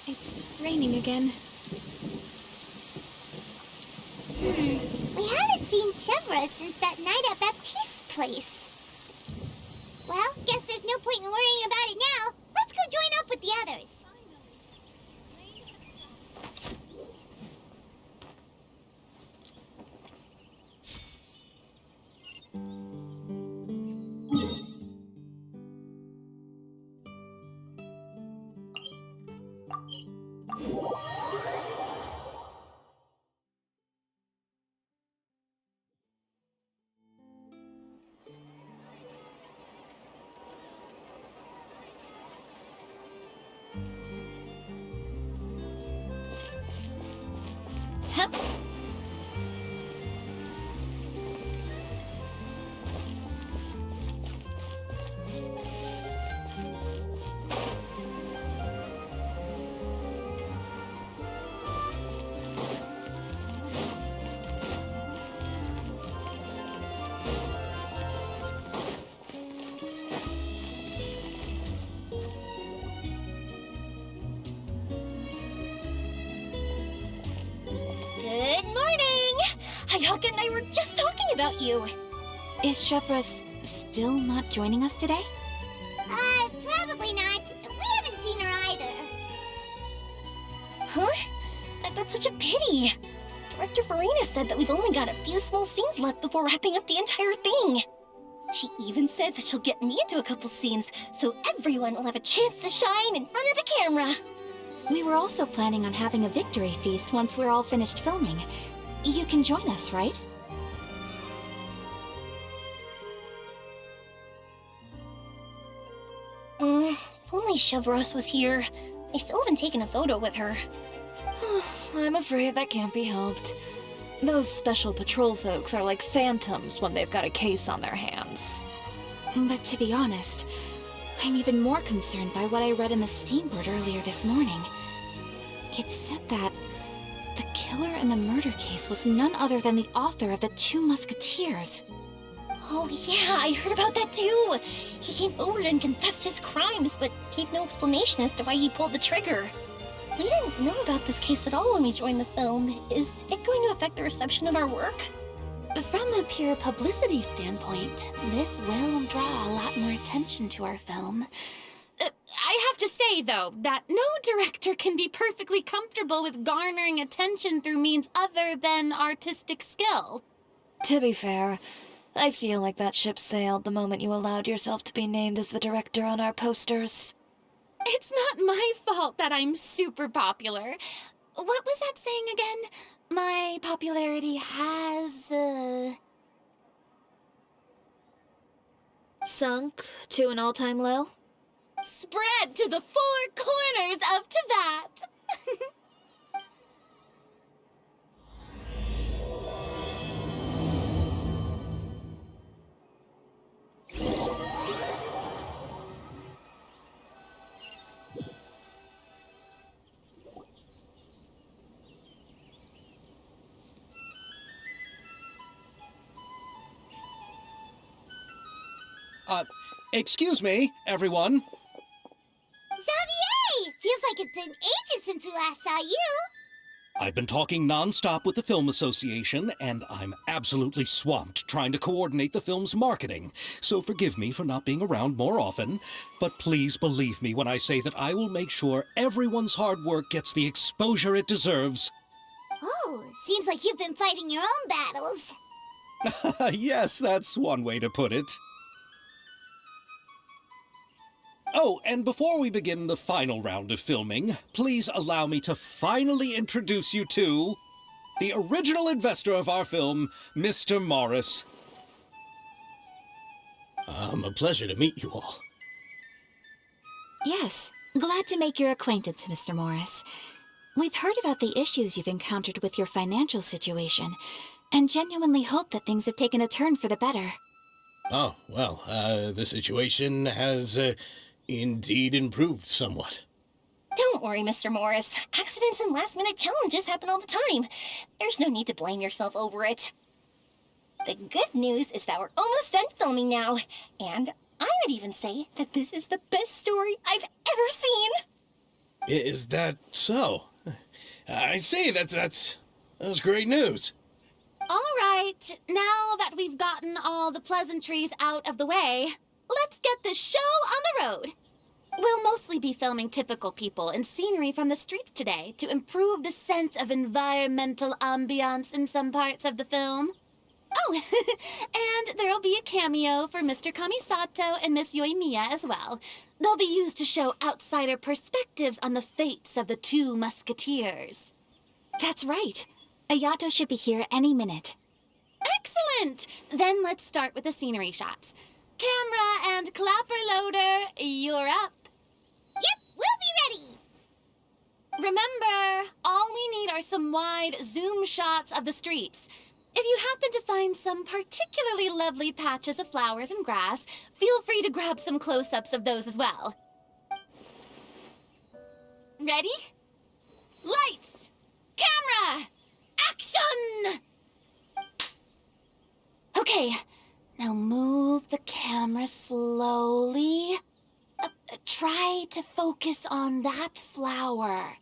It's raining again. We haven't seen Chevra since that night at Baptiste's place. Well, guess there's no point in worrying about it now. Let's go join up with the others. Good morning! Hayaka and I were just talking about you. Is Chevra still not joining us today? Probably not. We haven't seen her either. Huh? That's such a pity. Director Farina said that we've only got a few small scenes left before wrapping up the entire thing. She even said that she'll get me into a couple scenes, so everyone will have a chance to shine in front of the camera. We were also planning on having a victory feast once we're all finished filming. You can join us, right? If only Chevros was here. I still haven't taken a photo with her. I'm afraid that can't be helped. Those special patrol folks are like phantoms when they've got a case on their hands. But to be honest, I'm even more concerned by what I read in the Steamboard earlier this morning. It said that the killer in the murder case was none other than the author of the Two Musketeers. Oh yeah, I heard about that too. He came forward and confessed his crimes, but gave no explanation as to why he pulled the trigger. We didn't know about this case at all when we joined the film. Is it going to affect the reception of our work? From a pure publicity standpoint, this will draw a lot more attention to our film. I have to say, though, that no director can be perfectly comfortable with garnering attention through means other than artistic skill. To be fair, I feel like that ship sailed the moment you allowed yourself to be named as the director on our posters. It's not my fault that I'm super popular. What was that saying again? My popularity has, Sunk to an all-time low? spread to the four corners of Tibet. Excuse me, everyone. Xavier! Feels like it's been ages since we last saw you. I've been talking non-stop with the Film Association, and I'm absolutely swamped trying to coordinate the film's marketing. So forgive me for not being around more often, but please believe me when I say that I will make sure everyone's hard work gets the exposure it deserves. Oh, seems like you've been fighting your own battles. Yes, that's one way to put it. Oh, and before we begin the final round of filming, please allow me to finally introduce you to the original investor of our film, Mr. Morris. A pleasure to meet you all. Yes, glad to make your acquaintance, Mr. Morris. We've heard about the issues you've encountered with your financial situation, and genuinely hope that things have taken a turn for the better. Oh, well, the situation has indeed improved somewhat. Don't worry, Mr. Morris. Accidents and last-minute challenges happen all the time. There's no need to blame yourself over it. The good news is that we're almost done filming now, and I would even say that this is the best story I've ever seen. Is that so? I see, that was great news. All right, now that we've gotten all the pleasantries out of the way, let's get this show on the road. We'll mostly be filming typical people and scenery from the streets today to improve the sense of environmental ambiance in some parts of the film. Oh, and there'll be a cameo for Mr. Kamisato and Miss Yoimiya as well. They'll be used to show outsider perspectives on the fates of the two musketeers. That's right. Ayato should be here any minute. Excellent! Then let's start with the scenery shots. Camera and clapper loader, you're up. Yep, we'll be ready. Remember, all we need are some wide zoom shots of the streets. If you happen to find some particularly lovely patches of flowers and grass, feel free to grab some close-ups of those as well. Ready? Lights! Camera! Action! Okay, now move the camera slowly. Try to focus on that flower.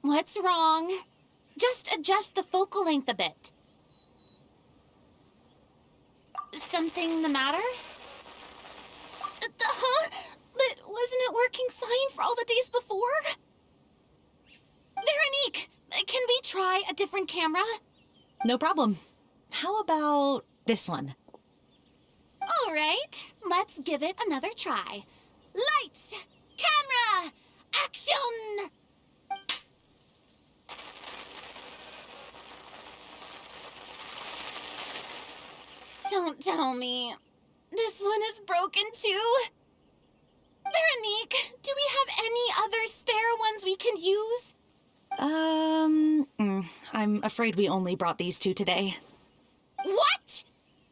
What's wrong? Just adjust the focal length a bit. Something the matter? Huh? But wasn't it working fine for all the days before? Veronique, can we try a different camera? No problem. How about this one? All right, let's give it another try. Lights! Camera! Action! Don't tell me. This one is broken too? Veronique, do we have any other spare ones we can use? I'm afraid we only brought these two today. What?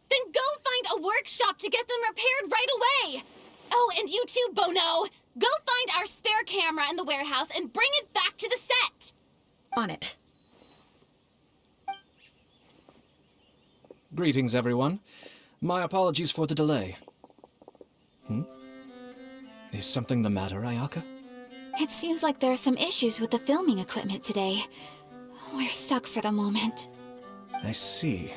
Then go find a workshop to get them repaired right away. Oh, and you too, Bono. Go find our spare camera in the warehouse and bring it back to the set. On it. Greetings, everyone. My apologies for the delay. Is something the matter, Ayaka? It seems like there are some issues with the filming equipment today. We're stuck for the moment. I see.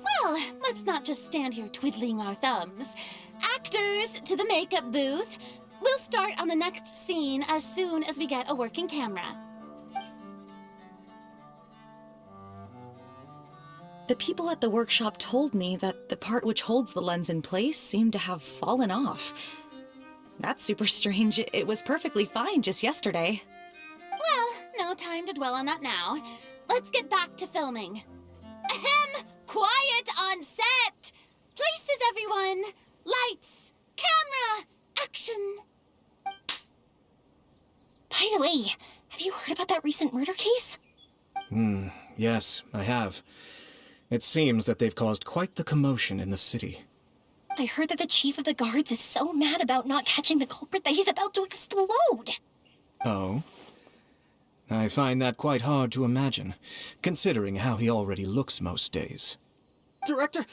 Well, let's not just stand here twiddling our thumbs. Actors, to the makeup booth. We'll start on the next scene as soon as we get a working camera. The people at the workshop told me that the part which holds the lens in place seemed to have fallen off. That's super strange. It was perfectly fine just yesterday. Well, no time to dwell on that now. Let's get back to filming. Ahem! Quiet on set! Places, everyone! Lights! Camera! Action! By the way, have you heard about that recent murder case? Yes, I have. It seems that they've caused quite the commotion in the city. I heard that the chief of the guards is so mad about not catching the culprit that he's about to explode. Oh? I find that quite hard to imagine, considering how he already looks most days. Director,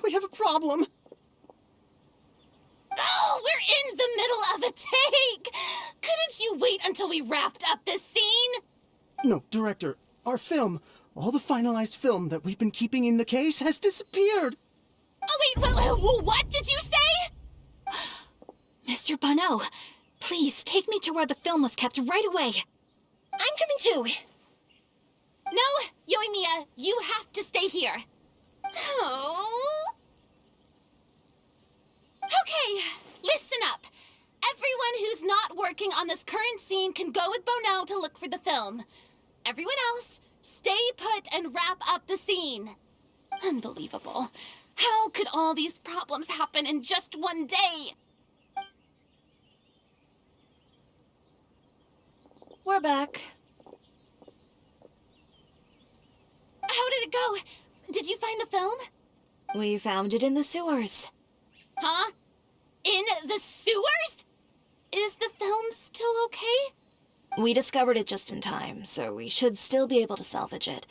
we have a problem. Oh, we're in the middle of a take! Couldn't you wait until we wrapped up this scene? No, Director, our film, all the finalized film that we've been keeping in the case has disappeared. Oh, wait, what did you say? Mr. Bono, please take me to where the film was kept right away. I'm coming too. No, Yoimiya, you have to stay here. Oh. Okay, listen up. Everyone who's not working on this current scene can go with Bono to look for the film. Everyone else, stay put and wrap up the scene. Unbelievable. How could all these problems happen in just one day? We're back. How did it go? Did you find the film? We found it in the sewers. Huh? In the sewers? Is the film still okay? We discovered it just in time, so we should still be able to salvage it.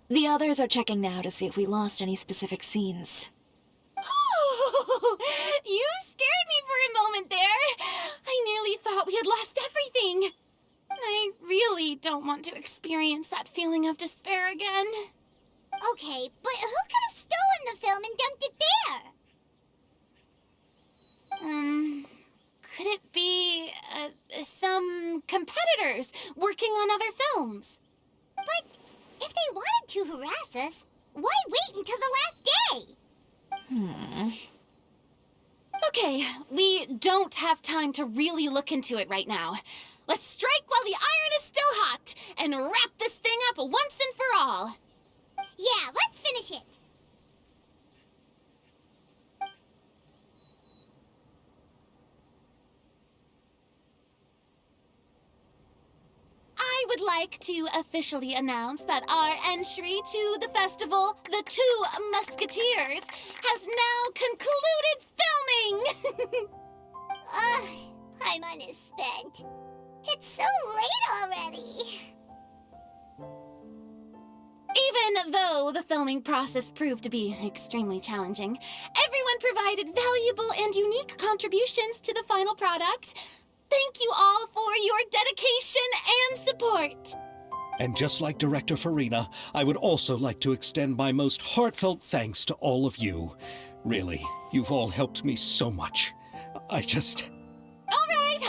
The others are checking now to see if we lost any specific scenes. Oh, you scared me for a moment there. I nearly thought we had lost everything. I really don't want to experience that feeling of despair again. Okay, but who could have stolen the film and dumped it there? Could it be some competitors working on other films? But if they wanted to harass us, why wait until the last day? Okay, we don't have time to really look into it right now. Let's strike while the iron is still hot and wrap this thing up once and for all. Yeah, let's finish it. I would like to officially announce that our entry to the festival, The Two Musketeers, has now concluded filming! Paimon is spent. It's so late already. Even though the filming process proved to be extremely challenging, everyone provided valuable and unique contributions to the final product. Thank you all for your dedication and support. And just like Director Farina, I would also like to extend my most heartfelt thanks to all of you. Really, you've all helped me so much.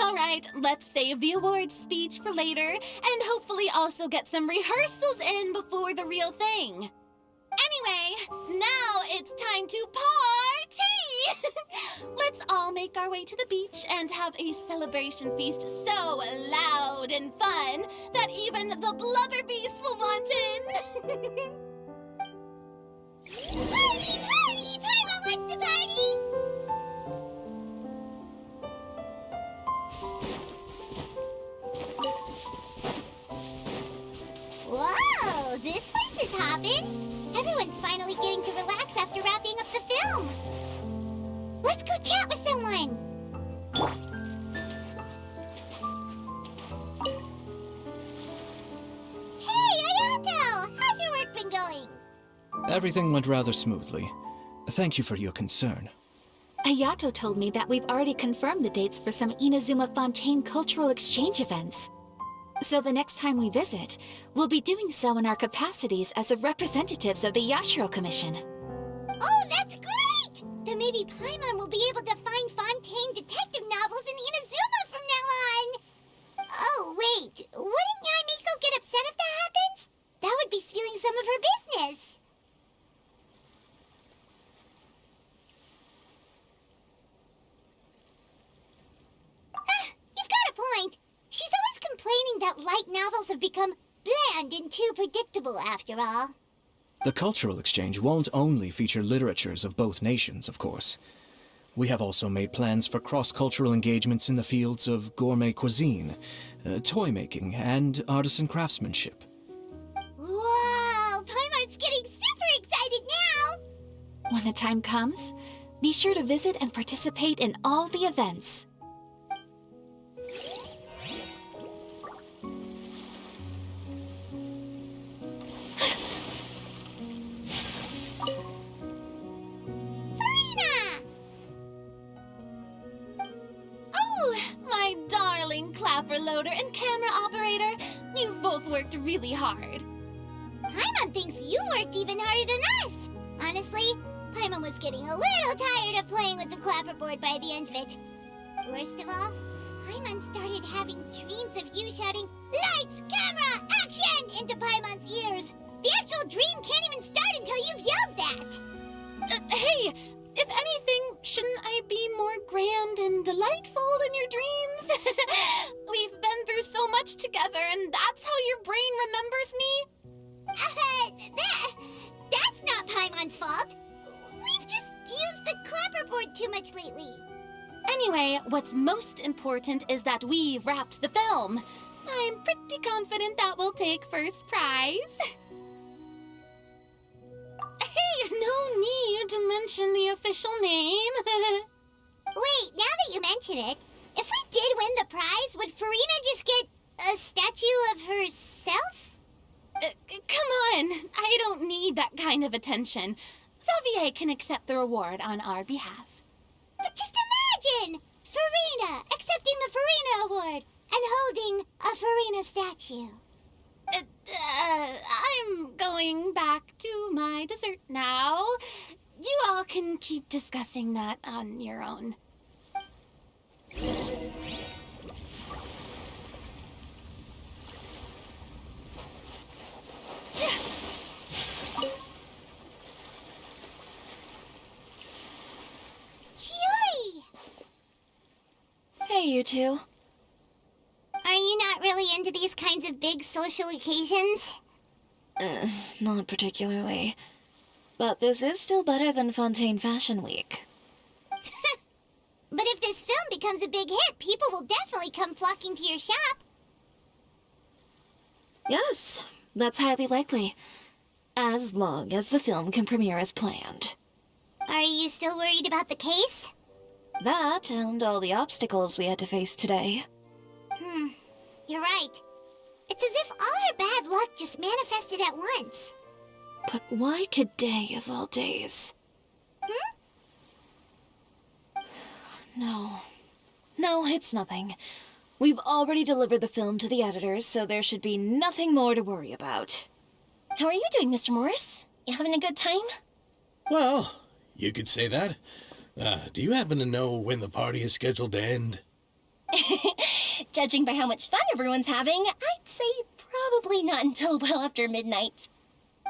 All right, let's save the awards speech for later, and hopefully also get some rehearsals in before the real thing. Anyway, now it's time to party! Let's all make our way to the beach and have a celebration feast so loud and fun that even the blubber beast will want in. Party! Party! Paimon wants to party! Whoa! This place is hopping! Everyone's finally getting to relax after wrapping up the film! Let's go chat with someone! Hey, Ayato! How's your work been going? Everything went rather smoothly. Thank you for your concern. Ayato told me that we've already confirmed the dates for some Inazuma Fontaine cultural exchange events. So the next time we visit, we'll be doing so in our capacities as the representatives of the Yashiro Commission. Oh, that's great! Then maybe Paimon will be able to find Fontaine detective novels in Inazuma from now on! Oh, wait. Wouldn't Yae Miko get upset if that happens? That would be stealing some of her business. You've got a point. She's always complaining that light novels have become bland and too predictable after all. The cultural exchange won't only feature literatures of both nations, of course. We have also made plans for cross-cultural engagements in the fields of gourmet cuisine, toy making, and artisan craftsmanship. Whoa! Paimon's getting super excited now! When the time comes, be sure to visit and participate in all the events. My darling clapper loader and camera operator, you've both worked really hard. Paimon thinks you worked even harder than us. Honestly, Paimon was getting a little tired of playing with the clapperboard by the end of it. Worst of all, Paimon started having dreams of you shouting, "Lights, camera, action!" into Paimon's ears. The actual dream can't even start until you've yelled that. Hey, if anything, shouldn't I be more grand and delightful in your dreams? We've been through so much together, and that's how your brain remembers me? That's not Paimon's fault. We've just used the clapperboard too much lately. Anyway, what's most important is that we've wrapped the film. I'm pretty confident that we'll take first prize. Hey, no need to mention the official name. Wait, now that you mention it, if we did win the prize, would Farina just get a statue of herself? Come on, I don't need that kind of attention. Xavier can accept the reward on our behalf. But just imagine! Farina accepting the Farina Award and holding a Farina statue. I'm going back to my dessert now. You all can keep discussing that on your own. Chiori! Hey, you two. Are you not really into these kinds of big social occasions? Not particularly. But this is still better than Fontaine Fashion Week. But if this film becomes a big hit, people will definitely come flocking to your shop. Yes, that's highly likely. As long as the film can premiere as planned. Are you still worried about the case? That and all the obstacles we had to face today. You're right. It's as if all our bad luck just manifested at once. But why today of all days? No, it's nothing. We've already delivered the film to the editors, so there should be nothing more to worry about. How are you doing, Mr. Morris? You having a good time? Well, you could say that. Do you happen to know when the party is scheduled to end? Judging by how much fun everyone's having, I'd say probably not until well after midnight.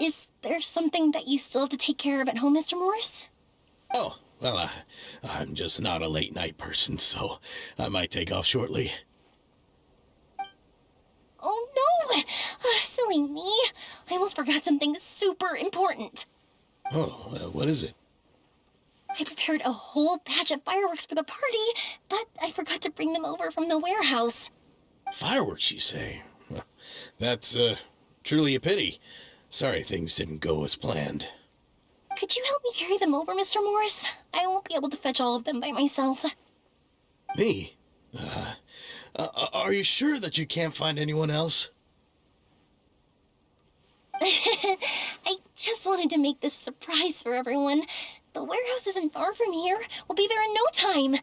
Is there something that you still have to take care of at home, Mr. Morris? Oh, well, I'm just not a late night person, so I might take off shortly. Oh no! Silly me. I almost forgot something super important. Oh, what is it? I prepared a whole batch of fireworks for the party, but I forgot to bring them over from the warehouse. Fireworks, you say? Well, that's, truly a pity. Sorry things didn't go as planned. Could you help me carry them over, Mr. Morris? I won't be able to fetch all of them by myself. Me? Are you sure that you can't find anyone else? I just wanted to make this a surprise for everyone. The warehouse isn't far from here. We'll be there in no time.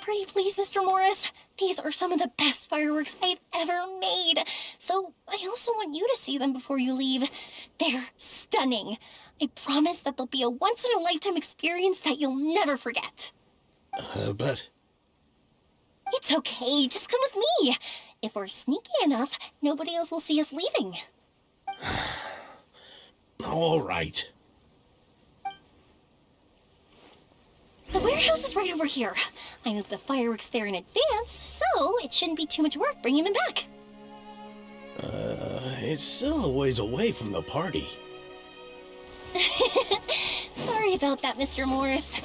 Pretty please, Mr. Morris. These are some of the best fireworks I've ever made. So I also want you to see them before you leave. They're stunning. I promise that they'll be a once-in-a-lifetime experience that you'll never forget. But... It's okay. Just come with me. If we're sneaky enough, nobody else will see us leaving. All right. The warehouse is right over here. I moved the fireworks there in advance, so it shouldn't be too much work bringing them back. It's still a ways away from the party. Sorry about that, Mr. Morris.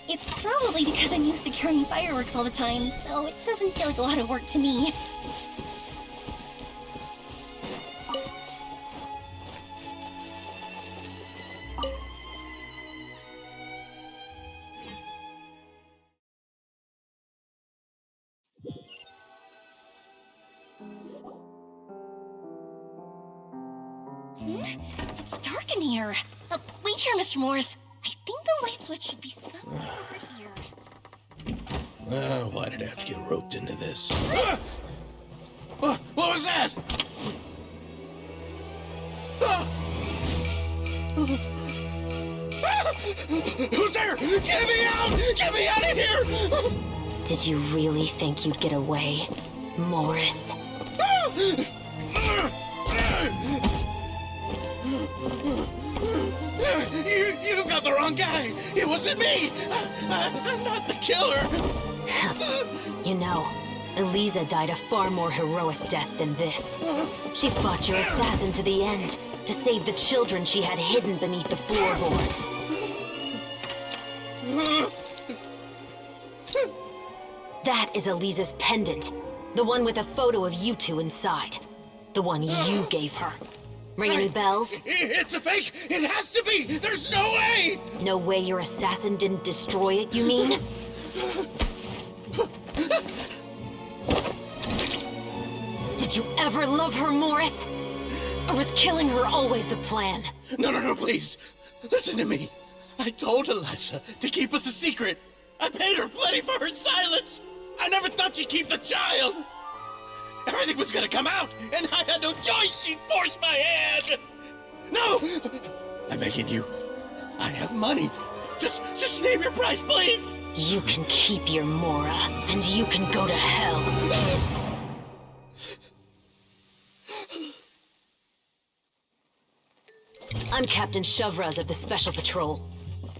It's probably because I'm used to carrying fireworks all the time, so it doesn't feel like a lot of work to me. It's dark in here. Wait here, Mr. Morris. I think the light switch should be somewhere over here. Why did I have to get roped into this? What was that? Who's there? Get me out! Get me out of here! Did you really think you'd get away, Morris? You've got the wrong guy! It wasn't me! I'm not the killer! You know, Eliza died a far more heroic death than this. She fought your assassin to the end, to save the children she had hidden beneath the floorboards. That is Eliza's pendant. The one with a photo of you two inside. The one you gave her. Ring any bells? It's a fake! It has to be! There's no way! No way your assassin didn't destroy it, you mean? Did you ever love her, Morris? Or was killing her always the plan? No, please. Listen to me. I told Eliza to keep us a secret. I paid her plenty for her silence. I never thought she'd keep the child. Everything was gonna come out, and I had no choice. She forced my hand. No! I'm begging you. I have money. Just name your price, please. You can keep your Mora, and you can go to hell. I'm Captain Shovraz of the Special Patrol.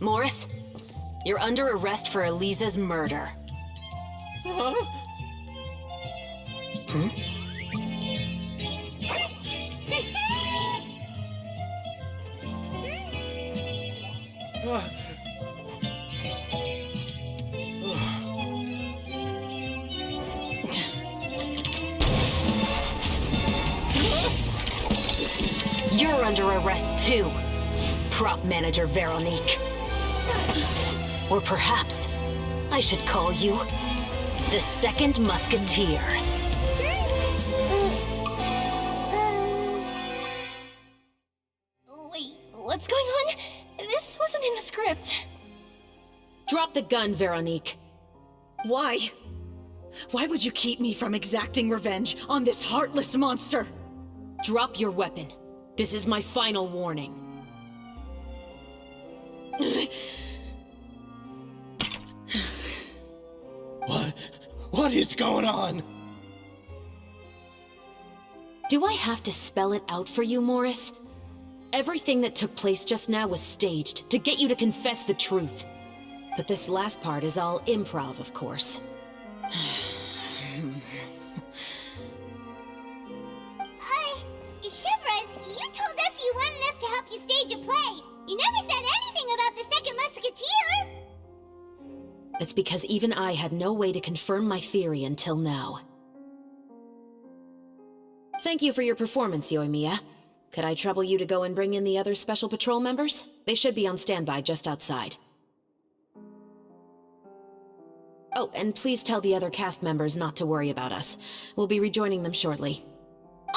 Morris, you're under arrest for Eliza's murder. Huh? Hmm? You're under arrest too, prop manager Veronique. Or perhaps I should call you the Second Musketeer. Wait, what's going on? This wasn't in the script. Drop the gun, Veronique. Why? Why would you keep me from exacting revenge on this heartless monster? Drop your weapon. This is my final warning. What is going on? Do I have to spell it out for you, Morris? Everything that took place just now was staged to get you to confess the truth. But this last part is all improv, of course. Shivers, you told us you wanted us to help you stage a play. You never said anything about the Second Musketeer. It's because even I had no way to confirm my theory until now. Thank you for your performance, Yoimiya. Could I trouble you to go and bring in the other Special Patrol members? They should be on standby just outside. Oh, and please tell the other cast members not to worry about us. We'll be rejoining them shortly.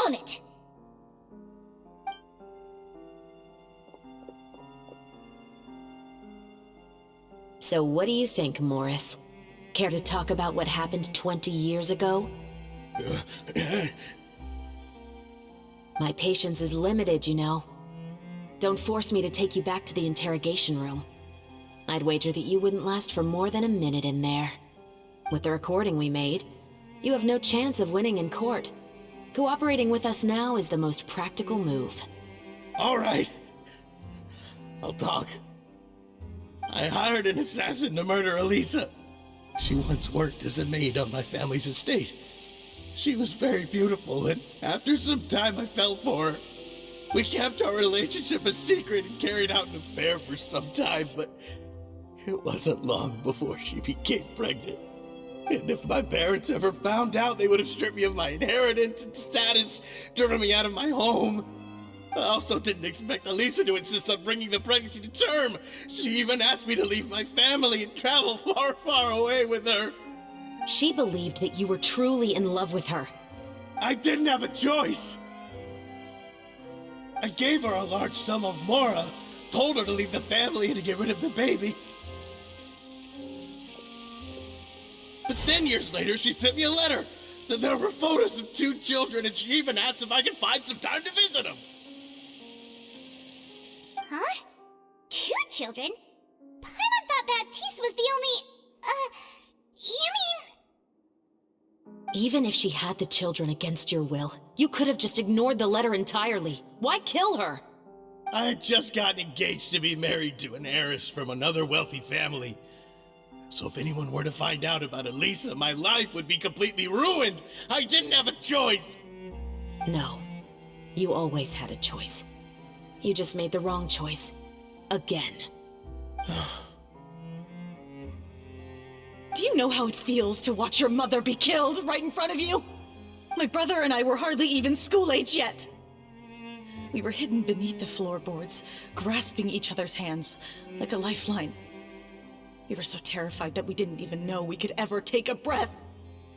On it! So what do you think, Morris? Care to talk about what happened 20 years ago? My patience is limited, you know. Don't force me to take you back to the interrogation room. I'd wager that you wouldn't last for more than a minute in there. With the recording we made, you have no chance of winning in court. Cooperating with us now is the most practical move. All right. I'll talk. I hired an assassin to murder Elisa. She once worked as a maid on my family's estate. She was very beautiful, and after some time I fell for her. We kept our relationship a secret and carried out an affair for some time, but it wasn't long before she became pregnant. And if my parents ever found out, they would have stripped me of my inheritance and status, driven me out of my home. I also didn't expect Elisa to insist on bringing the pregnancy to term. She even asked me to leave my family and travel far, far away with her. She believed that you were truly in love with her. I didn't have a choice. I gave her a large sum of Mora, told her to leave the family and to get rid of the baby. But then years later, she sent me a letter. There were photos of 2 children, and she even asked if I could find some time to visit them. Huh? 2 children? Paimon thought Baptiste was the only... you mean... Even if she had the children against your will, you could have just ignored the letter entirely. Why kill her? I had just gotten engaged to be married to an heiress from another wealthy family. So if anyone were to find out about Elisa, my life would be completely ruined. I didn't have a choice. No, you always had a choice. You just made the wrong choice. Again. Do you know how it feels to watch your mother be killed right in front of you? My brother and I were hardly even school age yet. We were hidden beneath the floorboards, grasping each other's hands like a lifeline. We were so terrified that we didn't even know we could ever take a breath.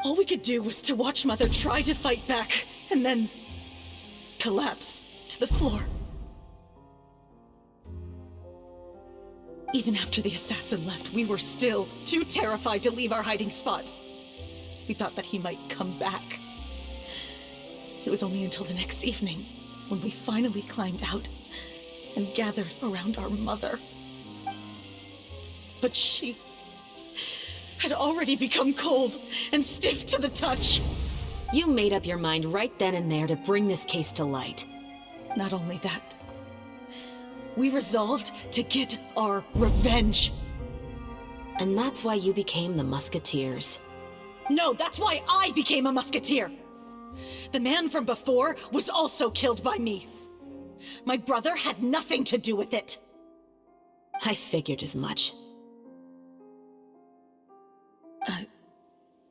All we could do was to watch Mother try to fight back, and then collapse to the floor. Even after the assassin left, we were still too terrified to leave our hiding spot. We thought that he might come back. It was only until the next evening when we finally climbed out and gathered around our mother. But she had already become cold and stiff to the touch. You made up your mind right then and there to bring this case to light. Not only that, we resolved to get our revenge. And that's why you became the Musketeers. No, that's why I became a musketeer. The man from before was also killed by me. My brother had nothing to do with it. I figured as much.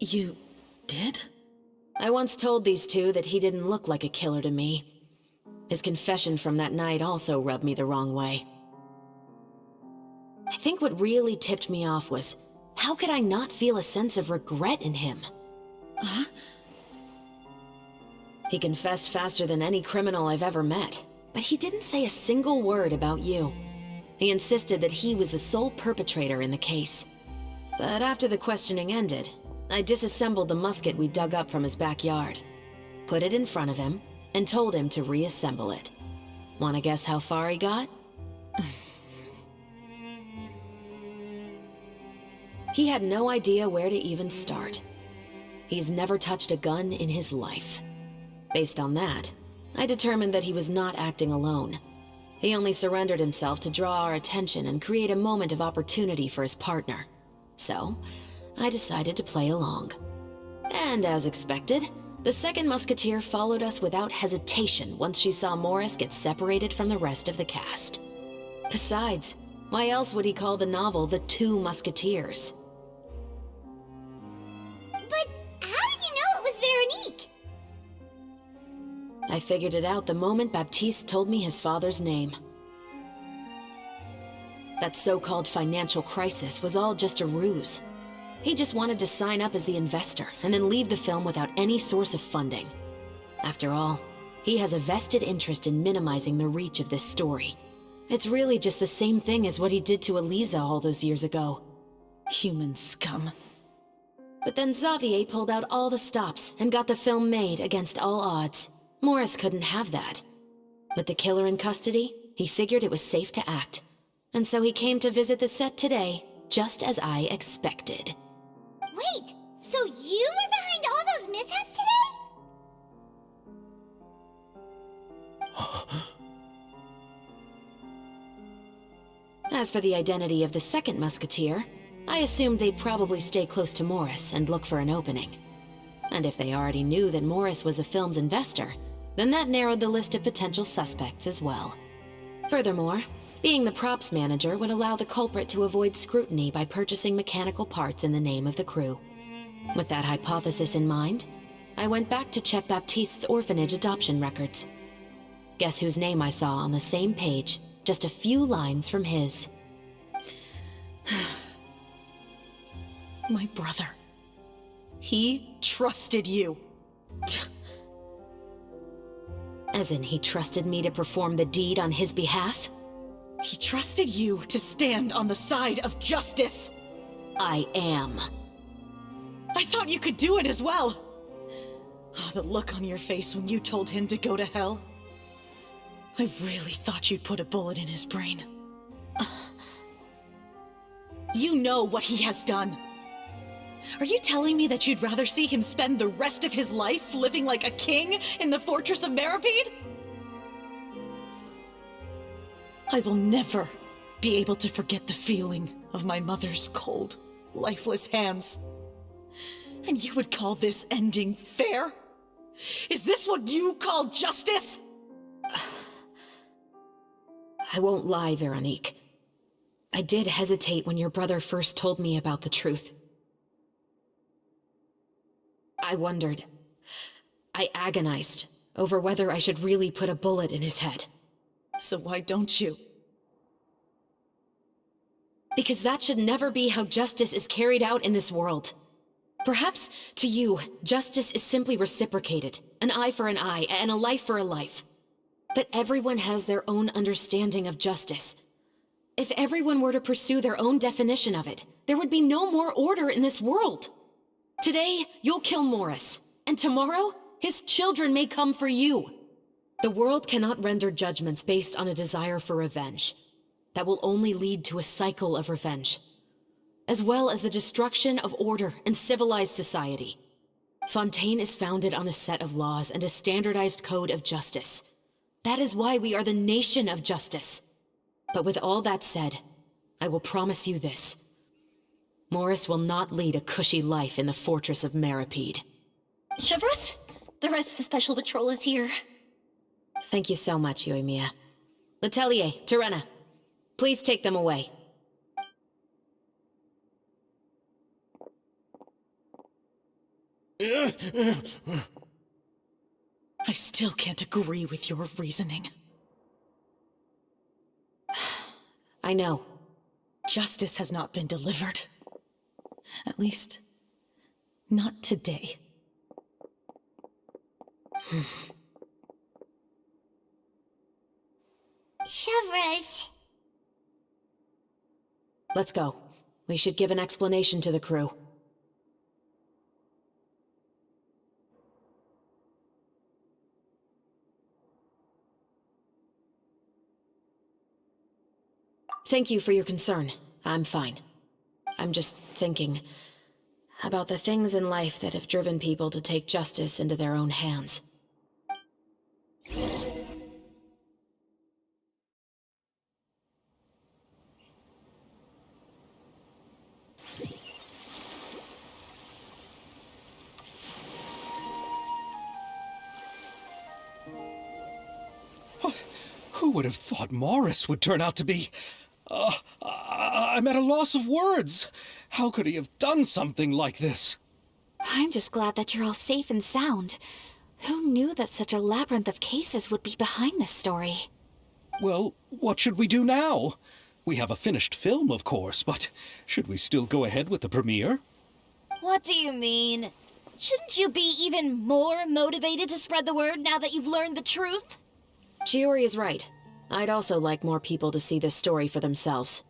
You did? I once told these two that he didn't look like a killer to me. His confession from that night also rubbed me the wrong way. I think what really tipped me off was, how could I not feel a sense of regret in him? Huh? He confessed faster than any criminal I've ever met, but he didn't say a single word about you. He insisted that he was the sole perpetrator in the case. But after the questioning ended, I disassembled the musket we dug up from his backyard, put it in front of him, and told him to reassemble it. Wanna guess how far he got? He had no idea where to even start. He's never touched a gun in his life. Based on that, I determined that he was not acting alone. He only surrendered himself to draw our attention and create a moment of opportunity for his partner. So, I decided to play along. And as expected, the second musketeer followed us without hesitation once she saw Morris get separated from the rest of the cast. Besides, why else would he call the novel The Two Musketeers? But how did you know it was Veronique? I figured it out the moment Baptiste told me his father's name. That so-called financial crisis was all just a ruse. He just wanted to sign up as the investor and then leave the film without any source of funding. After all, he has a vested interest in minimizing the reach of this story. It's really just the same thing as what he did to Eliza all those years ago. Human scum. But then Xavier pulled out all the stops and got the film made against all odds. Morris couldn't have that. With the killer in custody, he figured it was safe to act. And so he came to visit the set today, just as I expected. Wait, so you were behind all those mishaps today? As for the identity of the second musketeer, I assumed they'd probably stay close to Morris and look for an opening. And if they already knew that Morris was the film's investor, then that narrowed the list of potential suspects as well. Furthermore, being the props manager would allow the culprit to avoid scrutiny by purchasing mechanical parts in the name of the crew. With that hypothesis in mind, I went back to check Baptiste's orphanage adoption records. Guess whose name I saw on the same page, just a few lines from his. My brother. He trusted you. As in, he trusted me to perform the deed on his behalf? He trusted you to stand on the side of justice. I am. I thought you could do it as well. Oh, the look on your face when you told him to go to hell. I really thought you'd put a bullet in his brain. You know what he has done. Are you telling me that you'd rather see him spend the rest of his life living like a king in the fortress of Meripede? I will never be able to forget the feeling of my mother's cold, lifeless hands. And you would call this ending fair? Is this what you call justice? I won't lie, Veronique. I did hesitate when your brother first told me about the truth. I wondered. I agonized over whether I should really put a bullet in his head. So why don't you? Because that should never be how justice is carried out in this world. Perhaps, to you, justice is simply reciprocated. An eye for an eye, and a life for a life. But everyone has their own understanding of justice. If everyone were to pursue their own definition of it, there would be no more order in this world. Today, you'll kill Morris, and tomorrow, his children may come for you. The world cannot render judgments based on a desire for revenge. That will only lead to a cycle of revenge, as well as the destruction of order and civilized society. Fontaine is founded on a set of laws and a standardized code of justice. That is why we are the nation of justice. But with all that said, I will promise you this. Morris will not lead a cushy life in the fortress of Maripede. Chevreuse, the rest of the Special Patrol is here. Thank you so much, Yoimiya. Letelier, Terena, please take them away. I still can't agree with your reasoning. I know. Justice has not been delivered. At least, not today. Chevreuse. Let's go. We should give an explanation to the crew. Thank you for your concern. I'm fine. I'm just thinking about the things in life that have driven people to take justice into their own hands. Who would have thought Morris would turn out to be... I'm at a loss of words. How could he have done something like this? I'm just glad that you're all safe and sound. Who knew that such a labyrinth of cases would be behind this story? Well, what should we do now? We have a finished film, of course, but should we still go ahead with the premiere? What do you mean? Shouldn't you be even more motivated to spread the word now that you've learned the truth? Chiori is right. I'd also like more people to see this story for themselves.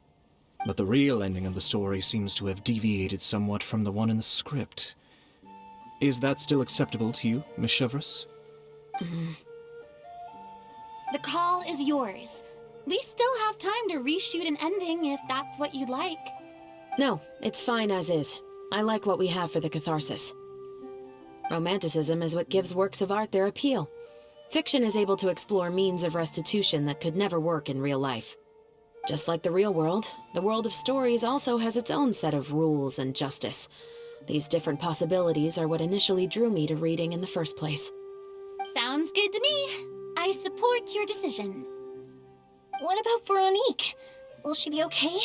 But the real ending of the story seems to have deviated somewhat from the one in the script. Is that still acceptable to you, Miss Chevreuse? The call is yours. We still have time to reshoot an ending if that's what you'd like. No, it's fine as is. I like what we have for the catharsis. Romanticism is what gives works of art their appeal. Fiction is able to explore means of restitution that could never work in real life. Just like the real world, the world of stories also has its own set of rules and justice. These different possibilities are what initially drew me to reading in the first place. Sounds good to me. I support your decision. What about Veronique? Will she be okay?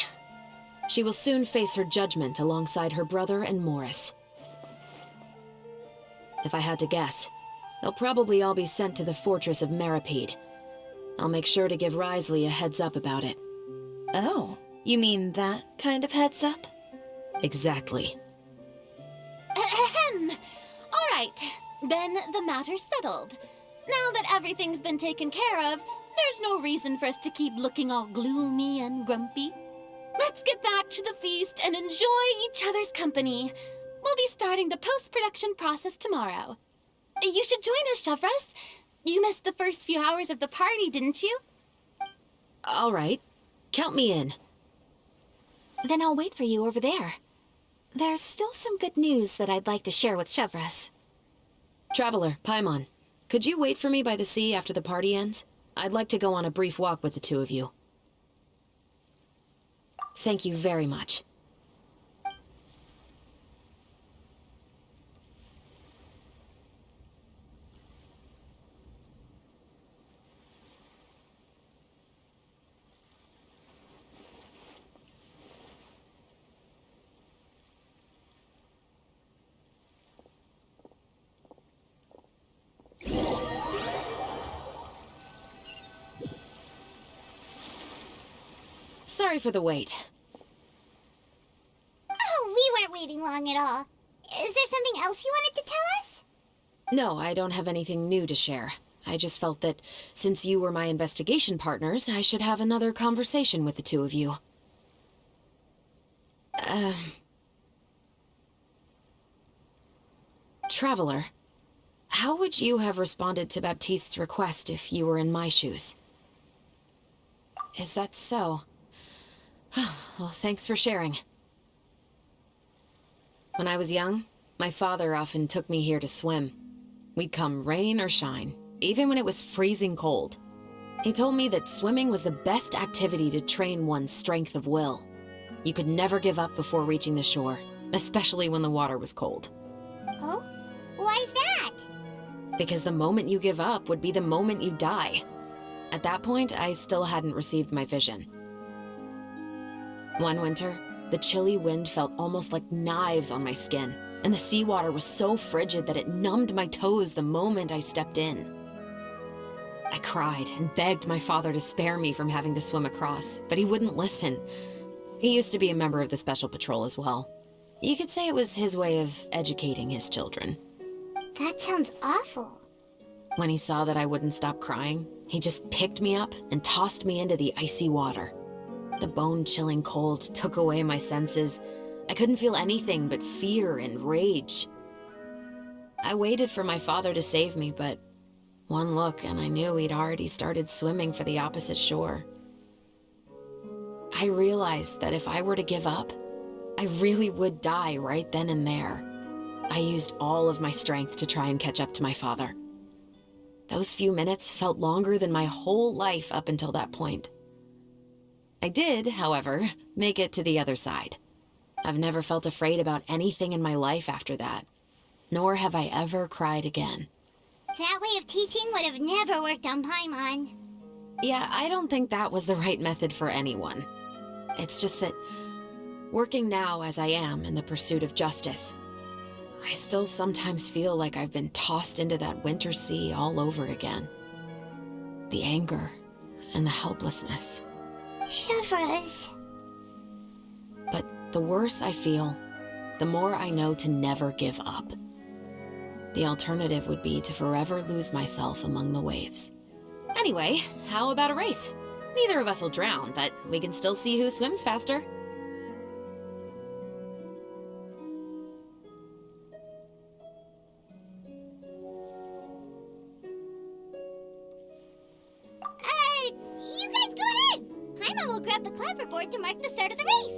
She will soon face her judgment alongside her brother and Morris. If I had to guess, they'll probably all be sent to the fortress of Maripede. I'll make sure to give Risley a heads up about it. Oh, you mean that kind of heads up? Exactly. Ahem. All right, then the matter's settled. Now that everything's been taken care of, there's no reason for us to keep looking all gloomy and grumpy. Let's get back to the feast and enjoy each other's company. We'll be starting the post-production process tomorrow. You should join us, Chevreuse. You missed the first few hours of the party, didn't you? All right. Count me in. Then I'll wait for you over there. There's still some good news that I'd like to share with Chevreuse. Traveler, Paimon, could you wait for me by the sea after the party ends? I'd like to go on a brief walk with the two of you. Thank you very much. Sorry for the wait. something else you wanted to tell us? No, I don't have anything new to share. I just felt that since you were my investigation partners, I should have another conversation with the two of you. Traveler, how would you have responded to Baptiste's request if you were in my shoes? Is that so? Well, thanks for sharing. When I was young, my father often took me here to swim. We'd come rain or shine, even when it was freezing cold. He told me that swimming was the best activity to train one's strength of will. You could never give up before reaching the shore, especially when the water was cold. Oh? Why's that? Because the moment you give up would be the moment you die. At that point, I still hadn't received my vision. One winter, the chilly wind felt almost like knives on my skin, and the seawater was so frigid that it numbed my toes the moment I stepped in. I cried and begged my father to spare me from having to swim across, but he wouldn't listen. He used to be a member of the Special Patrol as well. You could say it was his way of educating his children. That sounds awful. When he saw that I wouldn't stop crying, he just picked me up and tossed me into the icy water. The bone-chilling cold took away my senses. I couldn't feel anything but fear and rage. I waited for my father to save me, but one look and I knew he'd already started swimming for the opposite shore. I realized that if I were to give up, I really would die right then and there. I used all of my strength to try and catch up to my father. Those few minutes felt longer than my whole life up until that point. I did, however, make it to the other side. I've never felt afraid about anything in my life after that, nor have I ever cried again. That way of teaching would have never worked on Paimon. Yeah, I don't think that was the right method for anyone. It's just that, working now as I am in the pursuit of justice, I still sometimes feel like I've been tossed into that winter sea all over again. The anger and the helplessness. Chevreuse. But the worse I feel, the more I know to never give up. The alternative would be to forever lose myself among the waves. Anyway, how about a race? Neither of us will drown, but we can still see who swims faster. You guys go ahead! Paimon will grab the clapperboard to mark the start of the race.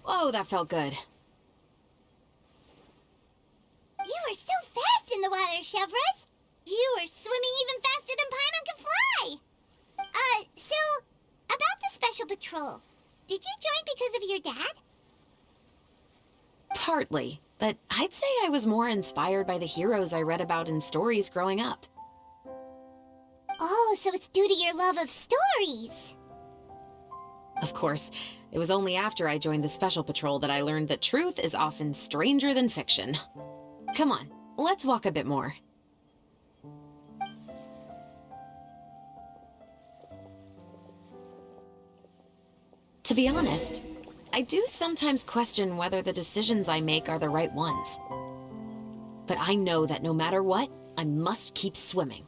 Whoa, that felt good. You are so fast in the water, Chevreuse. You are swimming even faster than Paimon can fly. So, about the Special Patrol. Did you join because of your dad? Partly, but I'd say I was more inspired by the heroes I read about in stories growing up. Oh, so it's due to your love of stories. Of course, it was only after I joined the Special Patrol that I learned that truth is often stranger than fiction. Come on, let's walk a bit more. To be honest, I do sometimes question whether the decisions I make are the right ones. But I know that no matter what, I must keep swimming.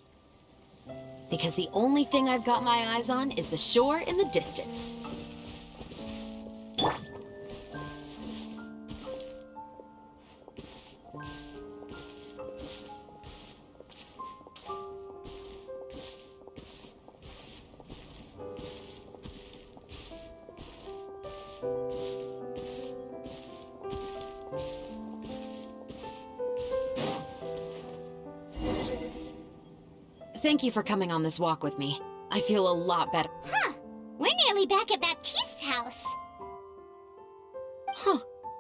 Because the only thing I've got my eyes on is the shore in the distance. Thank you for coming on this walk with me. I feel a lot better. Huh. We're nearly back at Baptiste.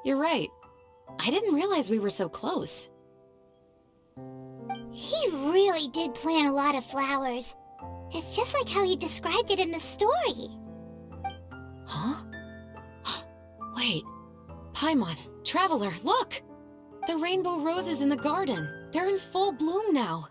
You're right. I didn't realize we were so close. He really did plant a lot of flowers. It's just like how he described it in the story. Huh? Wait. Paimon, Traveler, look! The rainbow roses in the garden. They're in full bloom now.